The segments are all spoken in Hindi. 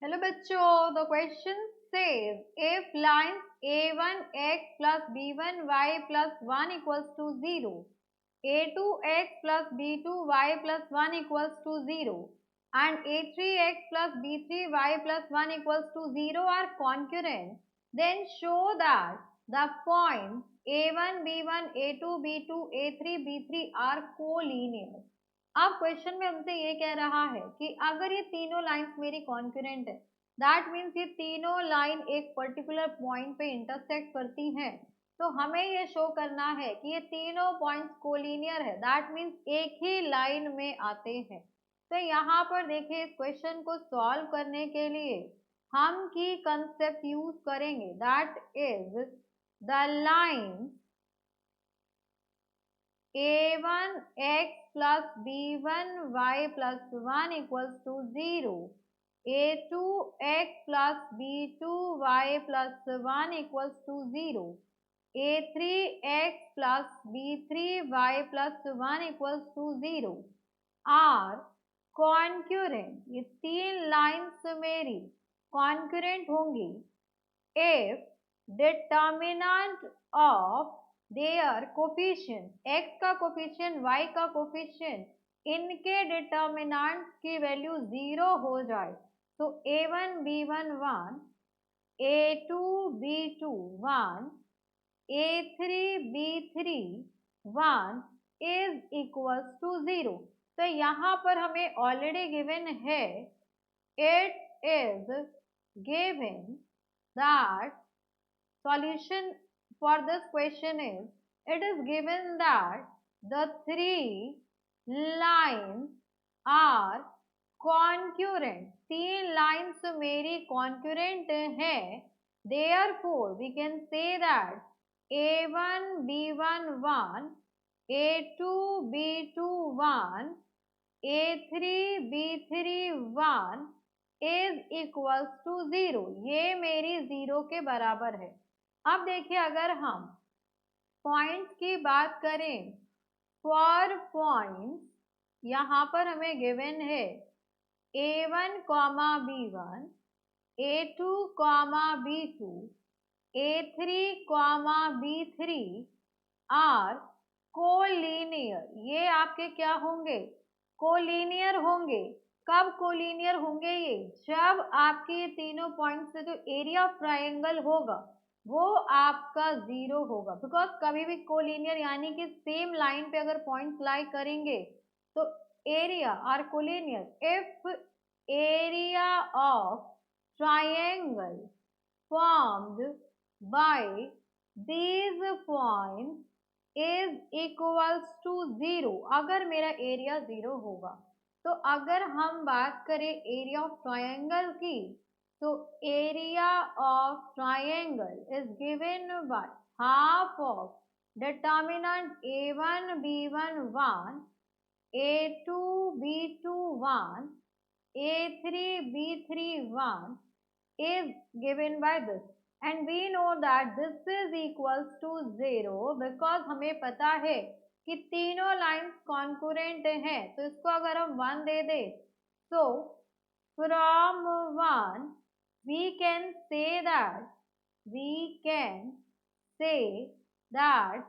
हेलो बच्चों, the question says if lines a1x plus b1y plus 1 equals to 0, a2x plus b2y plus 1 equals to 0 and a3x plus b3y plus 1 equals to 0 are concurrent, then show that the points a1, b1, a2, b2, a3, b3 are collinear। अब क्वेश्चन में हमसे ये कह रहा है कि अगर ये तीनों लाइंस मेरी कॉन्करेंट है, दैट मीन्स ये तीनों लाइन एक पर्टिकुलर पॉइंट पे इंटरसेक्ट करती हैं, तो हमें ये शो करना है कि ये तीनों पॉइंट्स कोलिनियर है, दैट मीन्स एक ही लाइन में आते हैं। तो यहाँ पर देखिए, इस क्वेश्चन को सॉल्व करने के लिए हम की कंसेप्ट यूज करेंगे, that is the line a1x plus b1y plus 1 equals to 0, a2x plus b2y plus 1 equals to 0, a3x plus b3y plus 1 equals to 0 are concurrent। ये तीन लाइन्स मेरी concurrent होंगी if determinant of their coefficient x का कोफिशिएंट y का कोफिशिएंट इनके डिटर्मिनेंट की वैल्यू 0 हो जाए, तो a1 b1 1, a2 b2 1, a3 b3 1 is equals to 0। तो यहाँ पर हमें ऑलरेडी गिवन है, it is given that solution for this question is, it is given that the three lines are concurrent। तीन lines मेरी concurrent हैं, therefore we can say that a1 b1 1, a2 b2 1, a3 b3 1 is equals to 0। ये मेरी 0 के बराबर है। अब देखिए, अगर हम पॉइंट्स की बात करें, फॉर पॉइंट्स यहाँ पर हमें गिवन है a1 comma b1, a2 comma b2, a3 comma b3 are collinear. ये आपके क्या होंगे? कोलिनियर होंगे। कब कोलिनियर होंगे ये? जब आपके ये तीनों पॉइंट से जो एरिया ऑफ ट्राइंगल होगा वो आपका 0 होगा, बिकॉज कभी भी कोलिनियर यानी कि सेम लाइन पे अगर पॉइंट्स लाई करेंगे तो area are collinear if area of triangle formed by these points is equals to 0। अगर मेरा एरिया 0 होगा, तो अगर हम बात करें एरिया ऑफ ट्राइंगल की, तो area of triangle is given by half of determinant a1 b1 1, a2 b2 1, a3 b3 1 is given by this, and we know that this is equals to 0 because हमें पता है कि तीनों लाइंस कॉन्करेंट हैं। तो इसको अगर हम 1 दे दे, so from 1 we can say that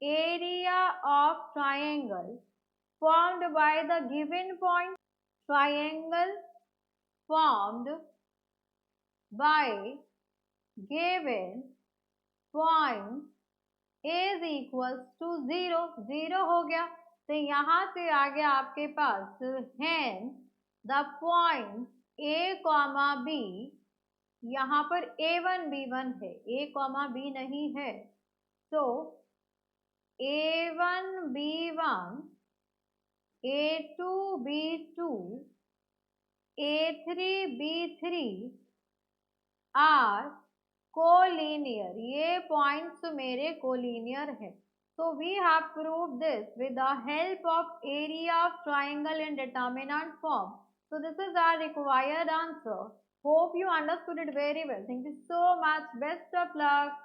area of triangle formed by the given point, triangle formed by given point is equals to 0। 0 हो गया, तो यहाँ से आगे आपके पास hence the point a comma b, यहाँ पर a1 b1 है, a कॉमा b नहीं है, तो a1 b1, a2 b2, a3 b3 are collinear. ये पॉइंट्स मेरे कोलिनियर है। So we have proved this with the help of area of triangle in determinant form. So this is our required answer. Hope you understood it very well. Thank you so much. Best of luck.